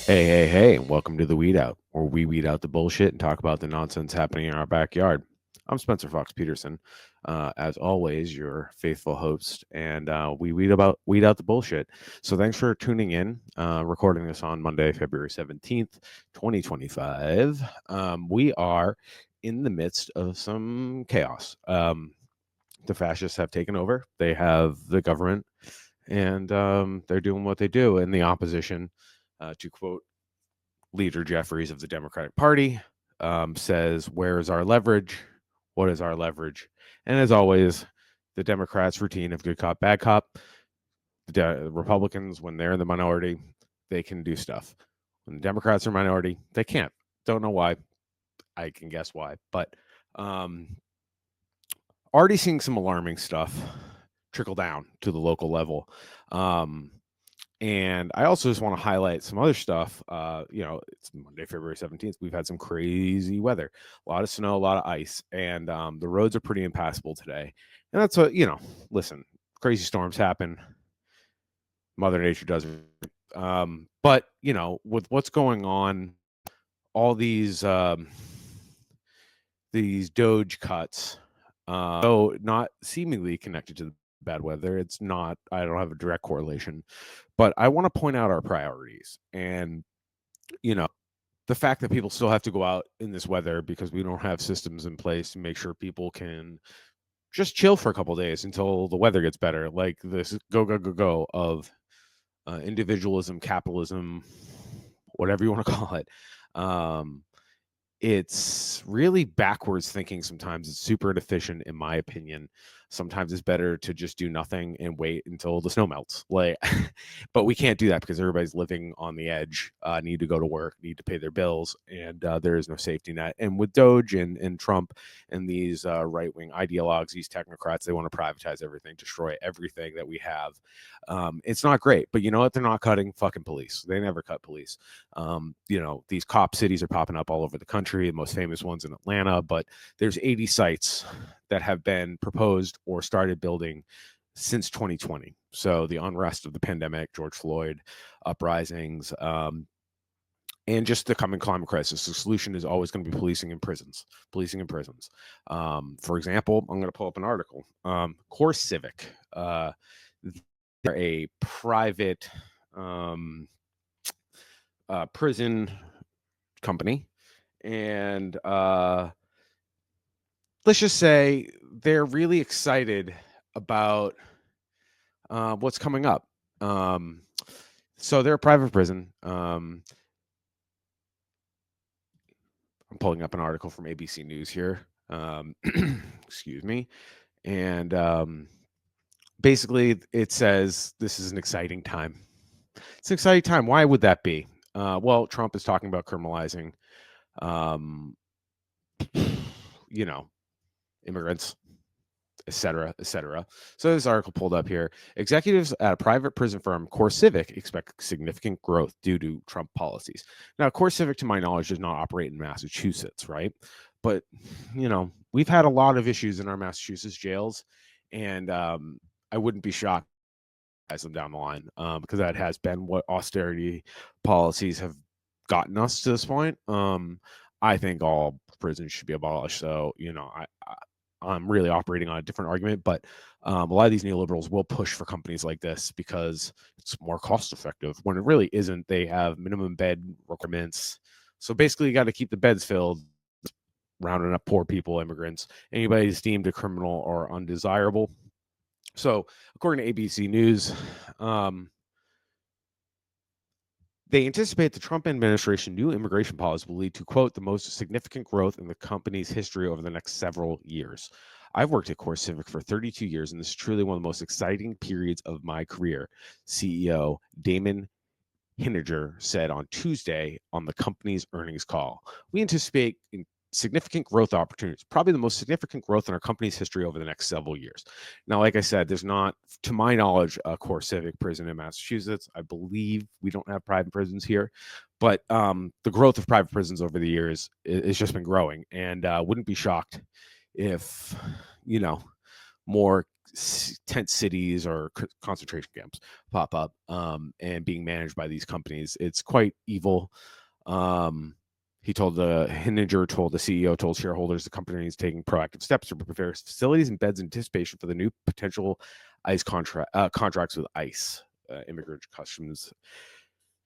Hey, welcome to the Weed Out, where we weed out the bullshit and talk about the nonsense happening in our backyard. I'm Spencer Fox Peterson, as always, your faithful host, and we weed out the bullshit. So thanks for tuning in. Recording this on Monday, February 17th, 2025. We are in the midst of some chaos. The fascists have taken over. They have the government, and they're doing what they do. And the opposition, to quote Leader Jeffries of the Democratic Party, says, "Where is our leverage? What is our leverage?" And as always, the Democrats' routine of good cop, bad cop. The Republicans, when they're in the minority, they can do stuff. When the Democrats are minority, they can't. Don't know why. I can guess why. But already seeing some alarming stuff trickle down to the local level. And I also just want to highlight some other stuff. It's Monday, February 17th. We've had some crazy weather, a lot of snow, a lot of ice, and the roads are pretty impassable today. And that's what, listen, crazy storms happen. Mother Nature does it. But, with what's going on, all these DOGE cuts, though not seemingly connected to the bad weather, it's not, I don't have a direct correlation, but I want to point out our priorities. And, the fact that people still have to go out in this weather because we don't have systems in place to make sure people can just chill for a couple days until the weather gets better, like this go of individualism, capitalism, whatever you want to call it. It's really backwards thinking sometimes. It's super inefficient, in my opinion. Sometimes it's better to just do nothing and wait until the snow melts. Like, but we can't do that because everybody's living on the edge, need to go to work, need to pay their bills, and there is no safety net. And with DOGE and Trump and these right-wing ideologues, these technocrats, they want to privatize everything, destroy everything that we have. It's not great, but you know what? They're not cutting fucking police. They never cut police. These cop cities are popping up all over the country, the most famous ones in Atlanta, but there's 80 sites that have been proposed or started building since 2020. So the unrest of the pandemic, George Floyd uprisings, and just the coming climate crisis. The solution is always going to be policing in prisons. For example, I'm going to pull up an article. Core Civic, they're a private prison company, and let's just say they're really excited about what's coming up. So they're a private prison. I'm pulling up an article from ABC News here. Excuse me. And basically, it says this is an exciting time. It's an exciting time. Why would that be? Well, Trump is talking about criminalizing, immigrants, et cetera, et cetera. So this article pulled up here. Executives at a private prison firm, Core Civic, expect significant growth due to Trump policies. Now, Core Civic, to my knowledge, does not operate in Massachusetts, right? But, we've had a lot of issues in our Massachusetts jails, and I wouldn't be shocked as them down the line, because that has been what austerity policies have gotten us to this point. I think all prisons should be abolished. So, I'm really operating on a different argument, but a lot of these neoliberals will push for companies like this because it's more cost effective when it really isn't. They have minimum bed requirements. So basically, you got to keep the beds filled, rounding up poor people, immigrants, anybody who's deemed a criminal or undesirable. So, according to ABC News, they anticipate the Trump administration's new immigration policy will lead to, quote, the most significant growth in the company's history over the next several years. I've worked at Core Civic for 32 years, and this is truly one of the most exciting periods of my career, CEO Damon Hinniger said on Tuesday on the company's earnings call. We anticipate significant growth opportunities, probably the most significant growth in our company's history over the next several years. Now, like I said, there's not, to my knowledge, a Core Civic prison in Massachusetts. I believe we don't have private prisons here, but the growth of private prisons over the years has just been growing, and wouldn't be shocked if, more tent cities or concentration camps pop up and being managed by these companies. It's quite evil. Hinninger told the CEO told shareholders the company is taking proactive steps to prepare facilities and beds in anticipation for the new potential ICE contracts with ICE, immigrant customs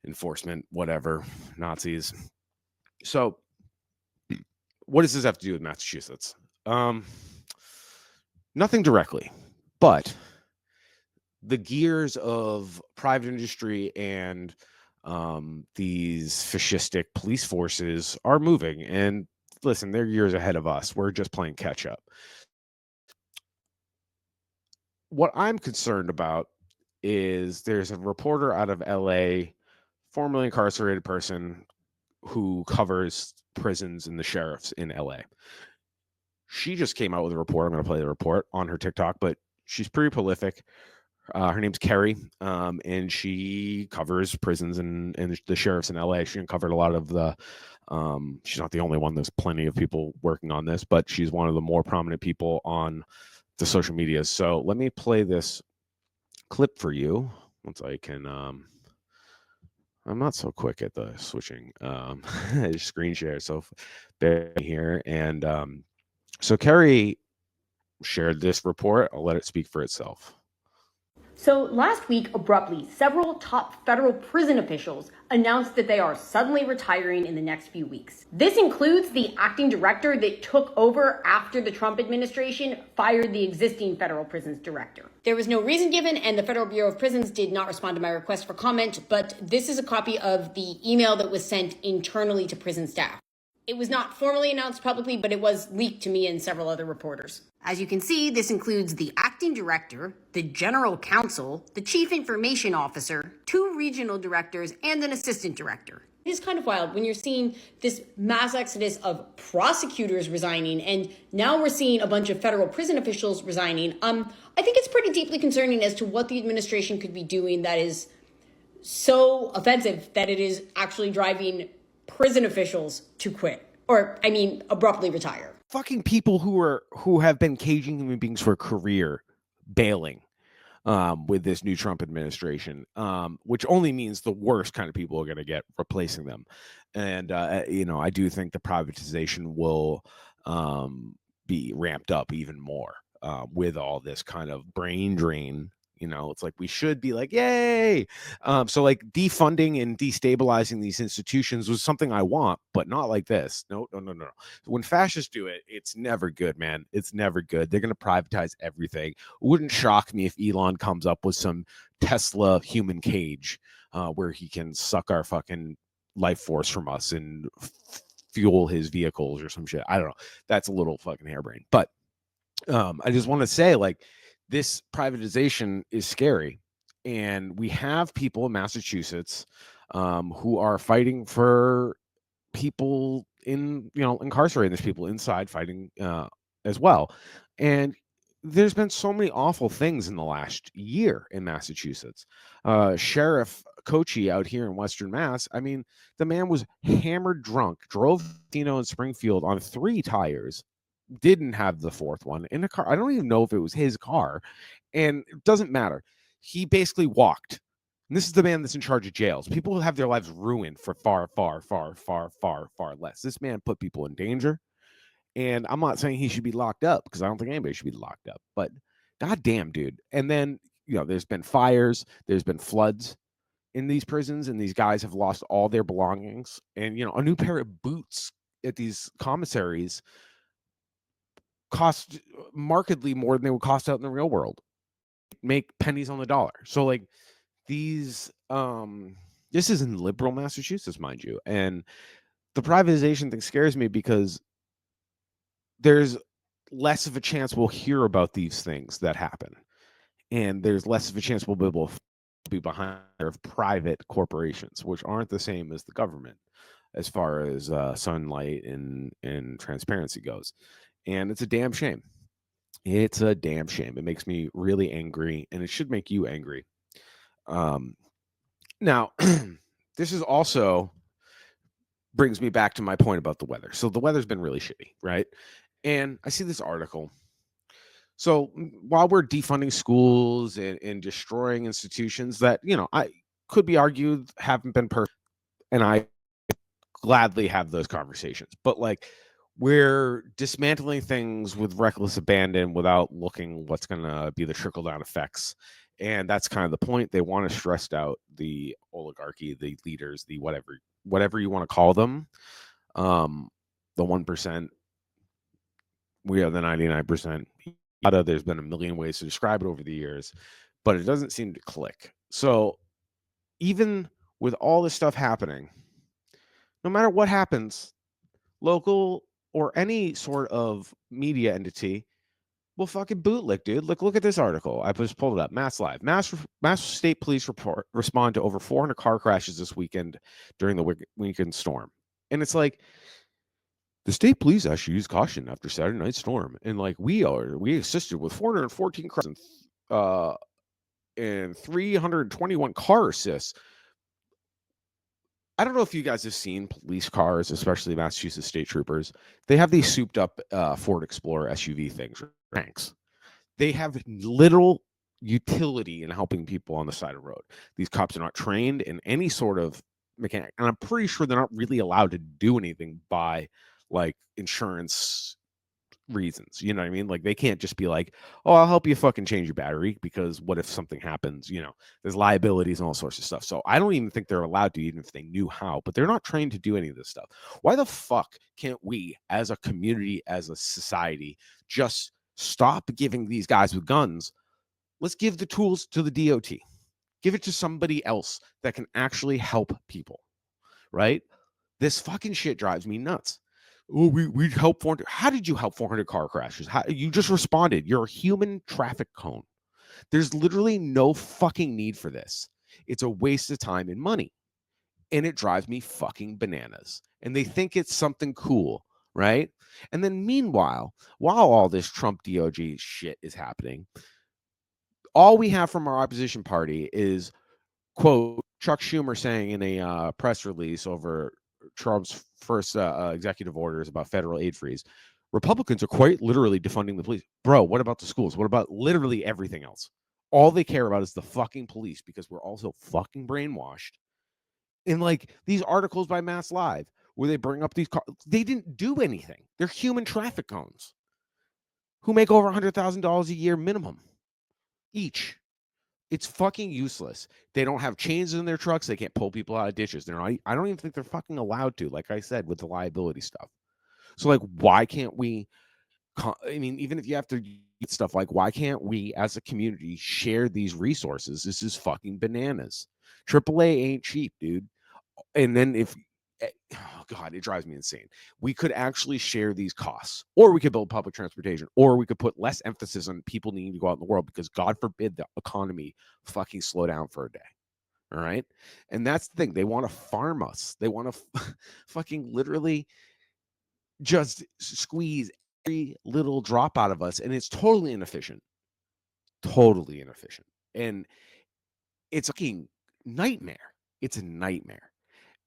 enforcement, whatever, Nazis. So what does this have to do with Massachusetts? Nothing directly, but the gears of private industry and these fascistic police forces are moving. And listen, they're years ahead of us. We're just playing catch up. What I'm concerned about is there's a reporter out of LA, formerly incarcerated person who covers prisons and the sheriffs in LA. She just came out with a report. I'm going to play the report on her TikTok, but she's pretty prolific. Her name's Carrie, and she covers prisons and the sheriffs in LA. She uncovered a lot of the, she's not the only one. There's plenty of people working on this, but she's one of the more prominent people on the social media. So let me play this clip for you once I can. I'm not so quick at the switching screen share, so bear here. And so Carrie shared this report. I'll let it speak for itself. So last week, abruptly, several top federal prison officials announced that they are suddenly retiring in the next few weeks. This includes the acting director that took over after the Trump administration fired the existing federal prisons director. There was no reason given, and the Federal Bureau of Prisons did not respond to my request for comment, but this is a copy of the email that was sent internally to prison staff. It was not formally announced publicly, but it was leaked to me and several other reporters. As you can see, this includes the acting director, the general counsel, the chief information officer, 2 regional directors, and an assistant director. It is kind of wild when you're seeing this mass exodus of prosecutors resigning, and now we're seeing a bunch of federal prison officials resigning. I think it's pretty deeply concerning as to what the administration could be doing that is so offensive that it is actually driving prison officials to quit, or abruptly retire. Fucking people who have been caging human beings for a career bailing with this new Trump administration, which only means the worst kind of people are going to get replacing them. And I do think the privatization will be ramped up even more with all this kind of brain drain. It's like we should be like, yay. So like defunding and destabilizing these institutions was something I want, but not like this. No. When fascists do it, it's never good, man. It's never good. They're going to privatize everything. Wouldn't shock me if Elon comes up with some Tesla human cage where he can suck our fucking life force from us and fuel his vehicles or some shit. I don't know. That's a little fucking harebrained. But I just want to say, like, this privatization is scary, and we have people in Massachusetts who are fighting for people incarcerating these people inside, fighting as well. And there's been so many awful things in the last year in Massachusetts. Sheriff Kochi out here in Western Mass, the man was hammered drunk, drove in Springfield on 3 tires, didn't have the 4th one in a car. I don't even know if it was his car, and it doesn't matter. He basically walked. And this is the man that's in charge of jails. People have their lives ruined for far less. This man put people in danger, and I'm not saying he should be locked up because I don't think anybody should be locked up, but goddamn, dude. And then there's been fires, there's been floods in these prisons, and these guys have lost all their belongings. And a new pair of boots at these commissaries cost markedly more than they would cost out in the real world. Make pennies on the dollar. So like these this is in liberal Massachusetts, mind you, and the privatization thing scares me because there's less of a chance we'll hear about these things that happen, and there's less of a chance we'll be able to be behind private corporations, which aren't the same as the government as far as sunlight and transparency goes. And it's a damn shame. It's a damn shame. It makes me really angry, and it should make you angry. Now, this is also brings me back to my point about the weather. So the weather's been really shitty, right? And I see this article. So while we're defunding schools and destroying institutions that, I could be argued haven't been perfect, and I gladly have those conversations, but like we're dismantling things with reckless abandon without looking what's going to be the trickle down effects. And that's kind of the point. They want to stress out the oligarchy, the leaders, the whatever you want to call them. The 1%, we are the 99%. There's been a million ways to describe it over the years, but it doesn't seem to click. So even with all this stuff happening, no matter what happens, local or any sort of media entity will fucking bootlick, dude. Look at this article. I just pulled it up. Mass Live. Mass state police respond to over 400 car crashes this weekend during the weekend storm. And it's like, the state police actually used caution after Saturday night storm. And like we assisted with 414 crashes and 321 car assists. I don't know if you guys have seen police cars, especially Massachusetts state troopers. They have these souped up Ford Explorer SUV things, tanks. They have literal utility in helping people on the side of the road. These cops are not trained in any sort of mechanic, and I'm pretty sure they're not really allowed to do anything by like insurance reasons. You know what I mean? Like they can't just be like, "Oh, I'll help you fucking change your battery," because what if something happens? There's liabilities and all sorts of stuff. So I don't even think they're allowed to, even if they knew how. But they're not trained to do any of this stuff. Why the fuck can't we, as a community, as a society, just stop giving these guys with guns? Let's give the tools to the DOT. Give it to somebody else that can actually help people. Right? This fucking shit drives me nuts. Oh, we helped 400. How did you help 400 car crashes? You just responded. You're a human traffic cone. There's literally no fucking need for this. It's a waste of time and money. And it drives me fucking bananas. And they think it's something cool, right? And then meanwhile, while all this Trump DOGE shit is happening, all we have from our opposition party is, quote, Chuck Schumer saying in a press release over Trump's first executive orders about federal aid freeze, Republicans are quite literally defunding the police. Bro, what about the schools? What about literally everything else? All they care about is the fucking police, because we're also fucking brainwashed. In like these articles by Mass Live where they bring up these cars, they didn't do anything. They're human traffic cones who make over $100,000 a year minimum each. It's fucking useless. They don't have chains in their trucks. They can't pull people out of ditches. I don't even think they're fucking allowed to, like I said, with the liability stuff. So like, why can't we, even if you have to get stuff, like why can't we as a community share these resources? This is fucking bananas. AAA ain't cheap, dude. And then oh God, it drives me insane. We could actually share these costs, or we could build public transportation, or we could put less emphasis on people needing to go out in the world, because God forbid the economy fucking slow down for a day. All right. And that's the thing. They want to farm us. They want to fucking literally just squeeze every little drop out of us. And it's totally inefficient. Totally inefficient. And it's a fucking nightmare. It's a nightmare.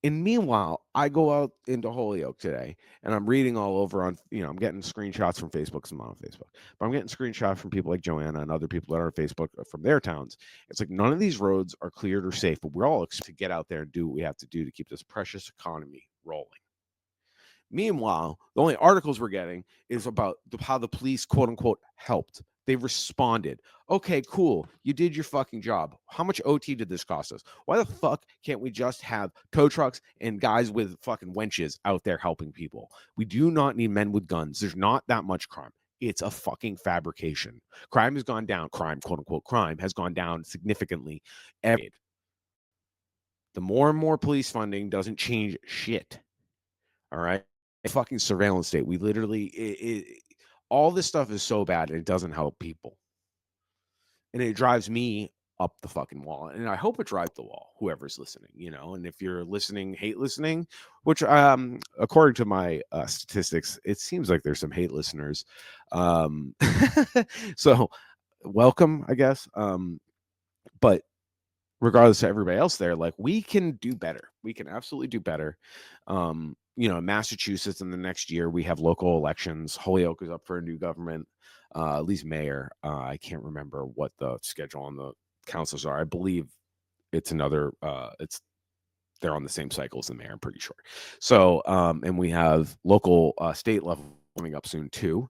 And meanwhile, I go out into Holyoke today and I'm reading all over on, I'm getting screenshots from Facebook, because I'm on Facebook, but I'm getting screenshots from people like Joanna and other people that are on Facebook from their towns. It's like none of these roads are cleared or safe, but we're all expected to get out there and do what we have to do to keep this precious economy rolling. Meanwhile, the only articles we're getting is about how the police, quote unquote, helped. They responded. Okay, cool. You did your fucking job. How much OT did this cost us? Why the fuck can't we just have tow trucks and guys with fucking wenches out there helping people? We do not need men with guns. There's not that much crime. It's a fucking fabrication. Crime has gone down. Crime, quote unquote, crime has gone down significantly. The more and more police funding doesn't change shit. All right. Fucking surveillance state. We literally, all this stuff is so bad, and it doesn't help people. And it drives me up the fucking wall. And I hope it drives the wall, whoever's listening, and if you're listening, hate listening, which, according to my statistics, it seems like there's some hate listeners. So welcome, I guess. But regardless of everybody else there, like we can do better. We can absolutely do better. Massachusetts in the next year, we have local elections. Holyoke is up for a new government, at least mayor. I can't remember what the schedule on the councils are. I believe it's another, they're on the same cycle as the mayor, I'm pretty sure. So, and we have local, state level coming up soon too.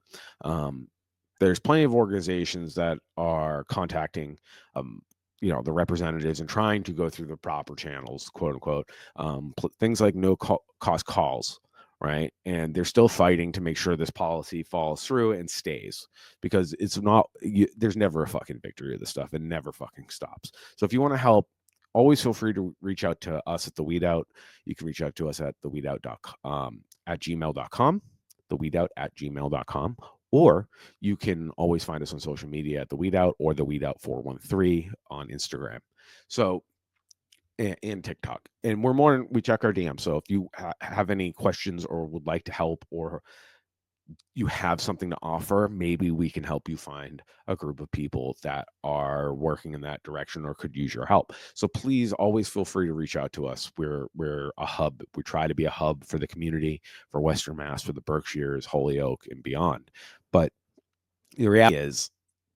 There's plenty of organizations that are contacting, the representatives and trying to go through the proper channels, quote unquote, things like no cost calls, right? And they're still fighting to make sure this policy falls through and stays, because it's not, there's never a fucking victory of this stuff. It never fucking stops. So if you want to help, always feel free to reach out to us at the Weedout. You can reach out to us at theweedout.com, at gmail.com, theweedout@gmail.com, or you can always find us on social media at the Weedout or the Weedout413 on Instagram. So, and TikTok. And we check our DMs. So if you have any questions or would like to help, or you have something to offer, maybe we can help you find a group of people that are working in that direction or could use your help. So please always feel free to reach out to us. We're a hub. We try to be a hub for the community, for Western Mass, for the Berkshires, Holyoke, and beyond. But the reality is,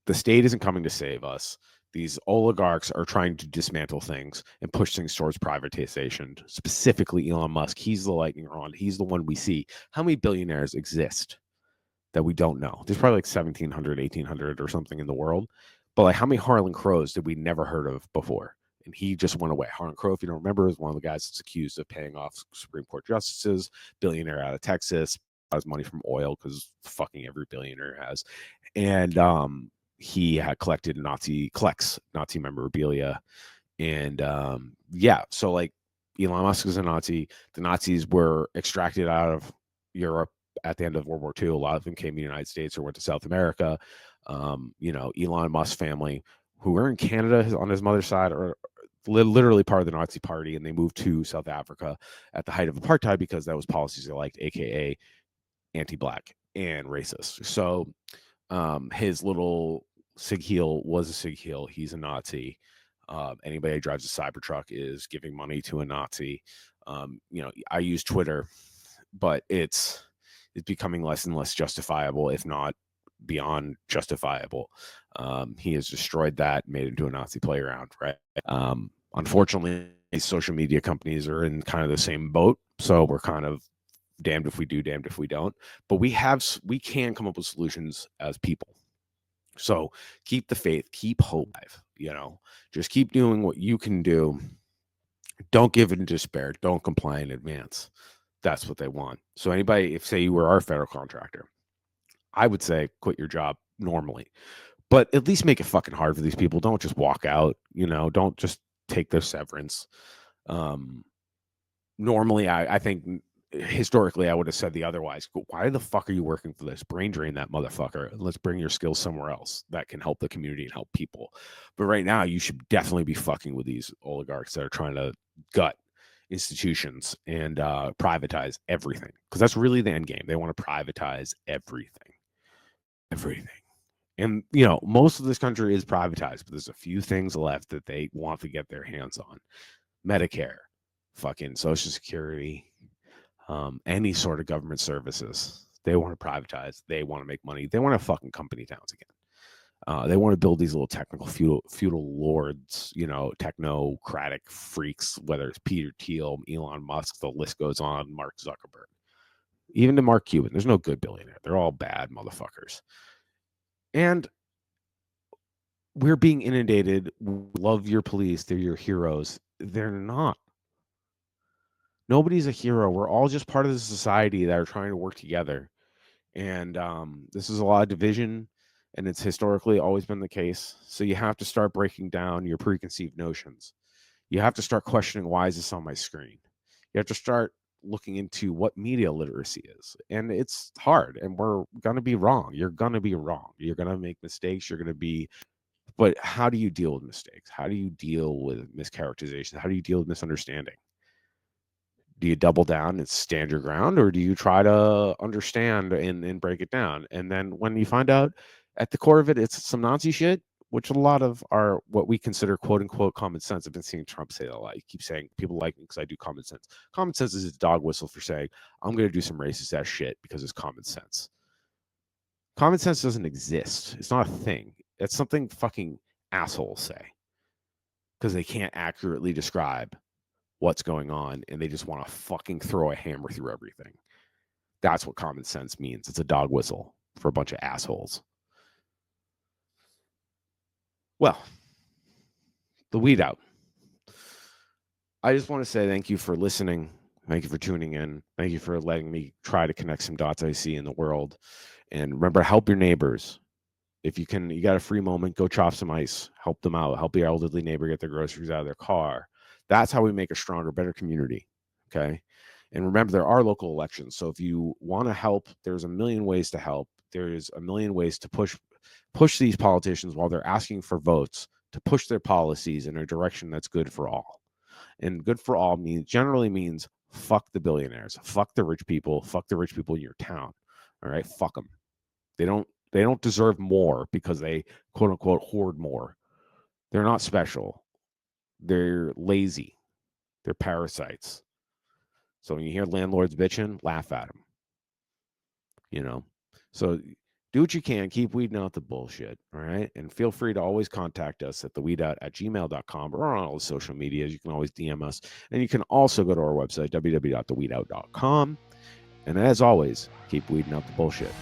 the state isn't coming to save us. These oligarchs are trying to dismantle things and push things towards privatization. Specifically, Elon Musk. He's the lightning rod. He's the one we see. How many billionaires exist that we don't know? There's probably like 1,700, 1,800 or something in the world. But like, how many Harlan Crows did we never heard of before? And he just went away. Harlan Crow, if you don't remember, is one of the guys that's accused of paying off Supreme Court justices, billionaire out of Texas, has money from oil, because fucking every billionaire has. And he had collects Nazi memorabilia. And so like, Elon Musk is a Nazi. The Nazis were extracted out of Europe at the end of World War II. A lot of them came to the United States or went to South America. Elon Musk's family, who are in Canada on his mother's side, are literally part of the Nazi party, and they moved to South Africa at the height of apartheid because that was policies they liked, aka anti-black and racist. So his little sig heel was a sig heel. He's a Nazi. Anybody who drives a Cybertruck is giving money to a Nazi. I use Twitter, but it's becoming less and less justifiable, if not beyond justifiable. He has destroyed that, made it into a Nazi playground, right? Unfortunately, social media companies are in kind of the same boat. So we're kind of damned if we do, damned if we don't. But we can come up with solutions as people. So keep the faith, keep hope, just keep doing what you can do. Don't give in despair. Don't comply in advance. That's what they want. So anybody, if say you were our federal contractor, I would say quit your job normally, but at least make it fucking hard for these people. Don't just walk out, don't just take their severance. Normally, I think historically I would have said the otherwise. Why the fuck are you working for this? Brain drain that motherfucker. Let's bring your skills somewhere else that can help the community and help people. But right now, you should definitely be fucking with these oligarchs that are trying to gut institutions and privatize everything, because that's really the end game. They want to privatize everything. And most of this country is privatized, but there's a few things left that they want to get their hands on. Medicare, fucking Social Security, any sort of government services. They want to privatize. They want to make money. They want to fucking company towns again. They want to build these little technical feudal lords, technocratic freaks, whether it's Peter Thiel, Elon Musk, the list goes on, Mark Zuckerberg, even to Mark Cuban. There's no good billionaire. They're all bad motherfuckers. And we're being inundated. Love your police. They're your heroes. They're not. Nobody's a hero. We're all just part of the society that are trying to work together. And this is a lot of division, and it's historically always been the case. So you have to start breaking down your preconceived notions. You have to start questioning, why is this on my screen? You have to start looking into what media literacy is. And it's hard, and we're going to be wrong. You're going to be wrong. You're going to make mistakes. But how do you deal with mistakes? How do you deal with mischaracterization? How do you deal with misunderstanding? Do you double down and stand your ground, or do you try to understand and break it down? And then when you find out at the core of it, it's some Nazi shit, which a lot of our what we consider quote unquote common sense. I've been seeing Trump say that a lot. He keeps saying people like me because I do common sense. Common sense is his dog whistle for saying I'm going to do some racist ass shit because it's common sense. Common sense doesn't exist. It's not a thing. It's something fucking assholes say because they can't accurately describe what's going on and they just want to fucking throw a hammer through everything. That's what common sense means. It's a dog whistle for a bunch of assholes. Well, the weed out. I just want to say thank you for listening. Thank you for tuning in. Thank you for letting me try to connect some dots I see in the world. And remember, help your neighbors. If you can, you got a free moment, go chop some ice, help them out, help your elderly neighbor get their groceries out of their car. That's how we make a stronger, better community. Okay. And remember, there are local elections. So if you want to help, there's a million ways to help. There's a million ways to push these politicians while they're asking for votes to push their policies in a direction that's good for all. And good for all generally means fuck the billionaires, fuck the rich people in your town. All right, fuck them. They don't deserve more because they quote unquote hoard more. They're not special. They're lazy. They're parasites. So when you hear landlords bitching, laugh at them. You know, so do what you can. Keep weeding out the bullshit. All right. And feel free to always contact us at theweedout@gmail.com or on all the social medias. You can always DM us. And you can also go to our website, www.theweedout.com. And as always, keep weeding out the bullshit.